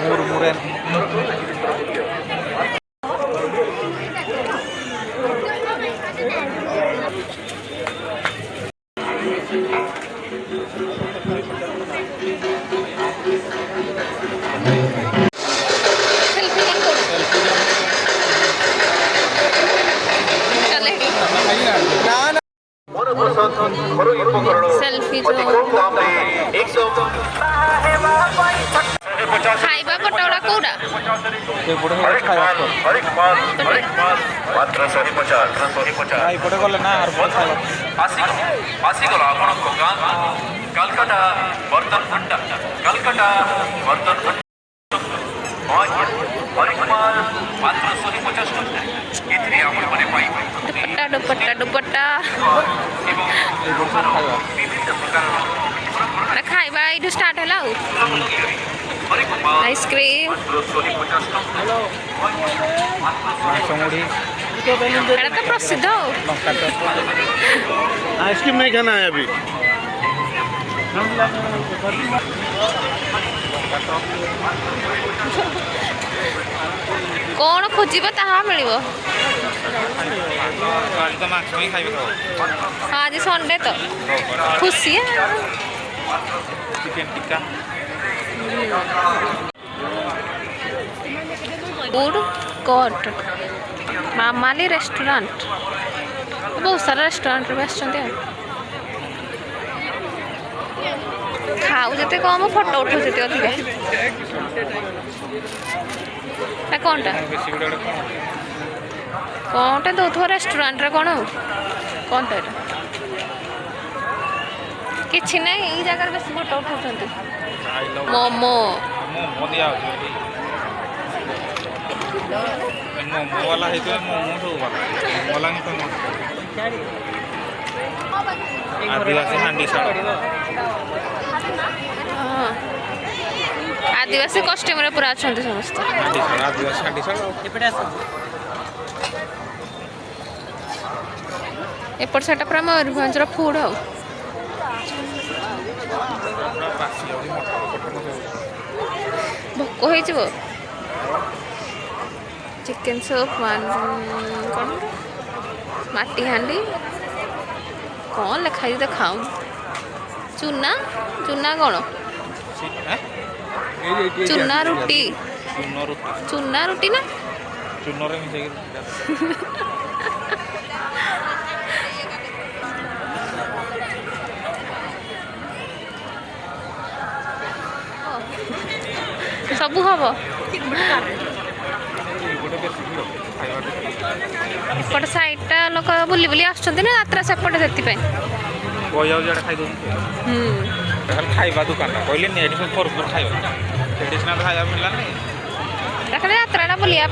Murmuren. Selfie जो खाइबा पटोड़ा कोड़ा कलकत्ता बर्तन भंडा कलकत्ता बर्तन दुपट्टा दुपट्टा खाइबा ये स्टार्ट है आइसक्रीम तो प्रसिद्ध आइसक्रीम नहीं खाना है अभी कौन खोजिब ताहा मिल आज संडे तो खुशी है फूड कोर्ट मामाली रेस्टोरेंट बहुत सारा रेस्टोरेंट में खाऊ जिते कम फोटो उठू जिते अधिका कौनटा कौनटा दौथुव रेस्टोरेंट रे कौन कौन तो यहाँ किसी ना ये जगह बेस फोटो उठाऊँ मोमो मोमो वाला है तो मोमो सब वाला आदिवासी हांडी साड़ आदिवासी कस्ट्यूम रे पूरा अच्छा समस्त आदिवासी हांडी साड़ एपट साइड पूरा मयूरभंज फूड हो भोक हो चिकेन सूप कौन माटी हांडी कौन लिखाई तो खाऊ चूना चूना कौन चूना रुटी चूना रुटी ना चूनरे मिसे सबू हम एपट साइडटा लोक बुली बुली आसुच्चंती ना यात्रा सेपटे से खाइबा दुकान कहले भरपूर खाइबा ट्रेडिशनल खाइबा मिललानी यात्रा बुलिया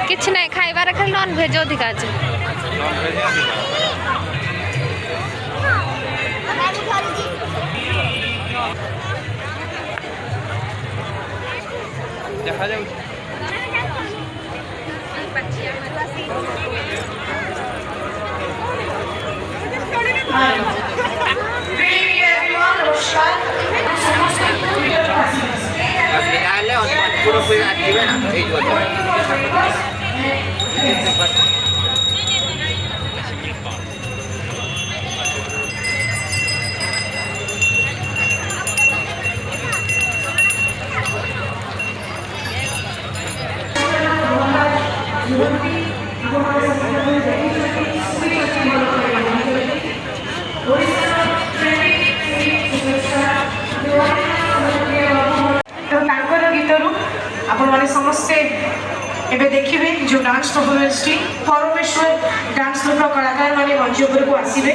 किछ ना खाइबार खाली नॉन भेज अधिका अच्छे देखा जाऊ समस्ते एबे देखिए जो डांस परफॉर्मेंस टी परमेश्वर डांस ग्रुप कलाकार माने मंच ऊपर को आसीबे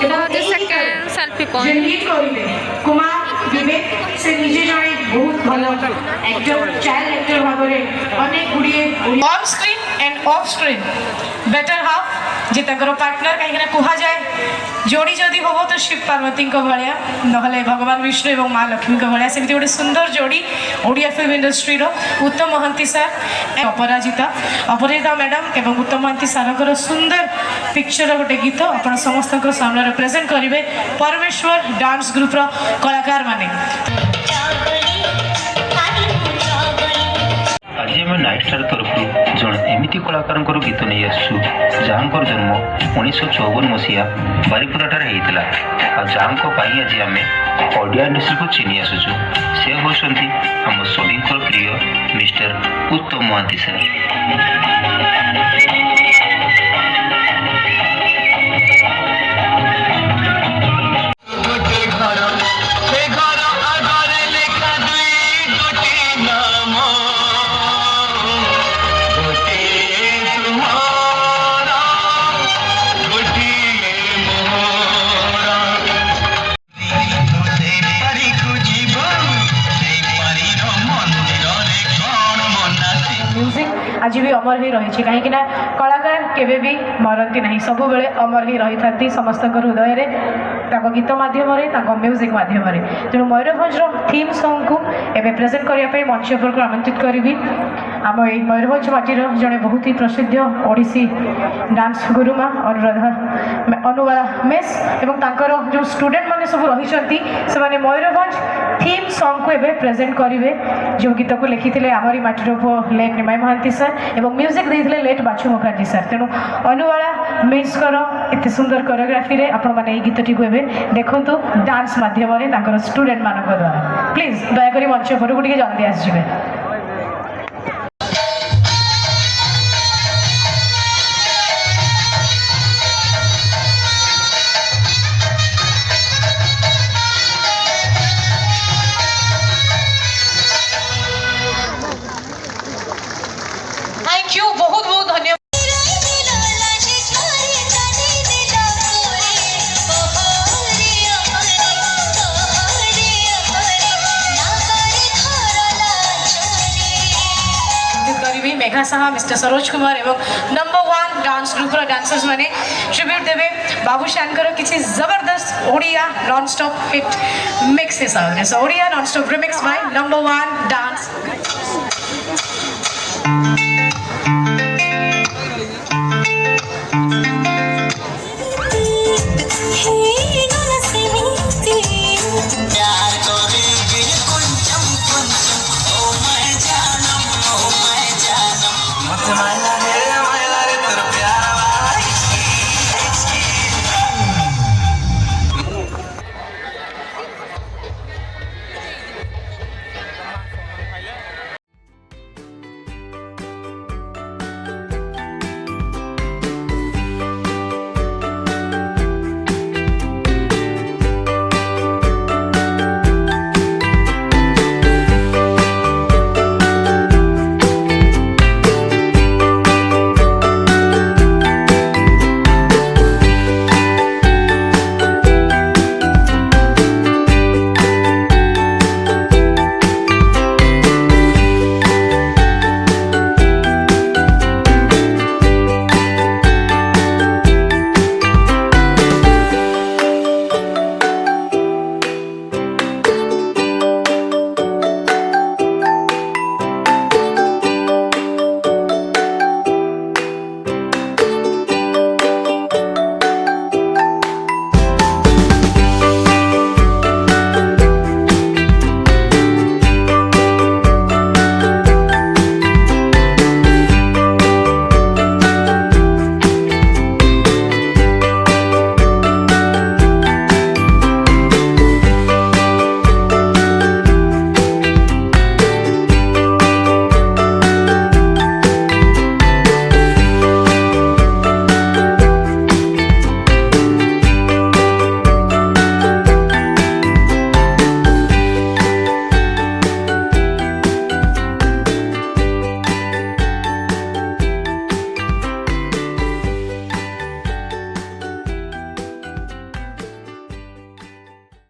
एबे सेल्फी जे लीड करिवे कुमार विवेक से निजे जने बहुत भलो एक्टर चाइल्ड एक्टर भाबरे अनेक गुडिए on screen and off screen better half जे तंकर पार्टनर कहीं कह जाए जोड़ी जदि हम तो शिव पार्वती भाया ना भगवान विष्णु और माँ लक्ष्मी भाया सेमती गोटे सुंदर जोड़ी ओडिया फिल्म इंडस्ट्री उत्तम महांती सार अपराजिता मैडम एवं उत्तम महांती सार सुंदर पिक्चर गोटे गीत आप समस्त सामने प्रेजेंट करेंगे परमेश्वर डांस ग्रुप कलाकार माने। आज आम नाइट स्टार तरफ जड़े एमती कलाकार गीत नहीं आसु जहाँ जन्म 1954 मसीहा बारिपदाठार होता जहाँ आज आम ऑडियो इंडस्ट्री को चिन्ह आसुचु से होती आम सभी प्रिय मिस्टर उत्तम महांती सर। म्यूजिक आज भी अमर ही रही कहीं कलाकार केवे भी मरती नहीं सब बेले अमर ही रही था समस्त हृदय में गीत मध्यम म्यूजिक मध्यम तेणु मयूरभंज थीम सॉन्ग को एवं प्रेजेंट करने मंच पर आमंत्रित करी आम ये मयूरभंज माटीर जड़े बहुत ही प्रसिद्ध ओडिसी डांस गुरुमा अनुबाला मेस और जो स्टूडेंट मैंने सब रही से मयूरभंज थीम सॉन्ग को एवं प्रेजेंट करेंगे जो गीत को लिखी आमरी माटीर लेट निमाई महांती सर और म्यूजिक देते लेट बाछू मुखर्जी सर तेणु अनुबाला मेस एत सुंदर कोरियोग्राफी आपण मैंने गीतटी को देखु डांस मध्यम स्टूडेंट मान द्वारा प्लीज दयाकोरी मंच पर जल्दी आसवे। थैंक यू बहुत बहुत धन्यवाद। मेघा साहा मिस्टर सरोज कुमार एवं नंबर 1 डांस ग्रुप डांसर्स मैंने ट्रिब्यूट देवे बाबूशान किसी जबरदस्त Odia non stop hit mix हिसाब से Odia non stop remix by number 1 dance.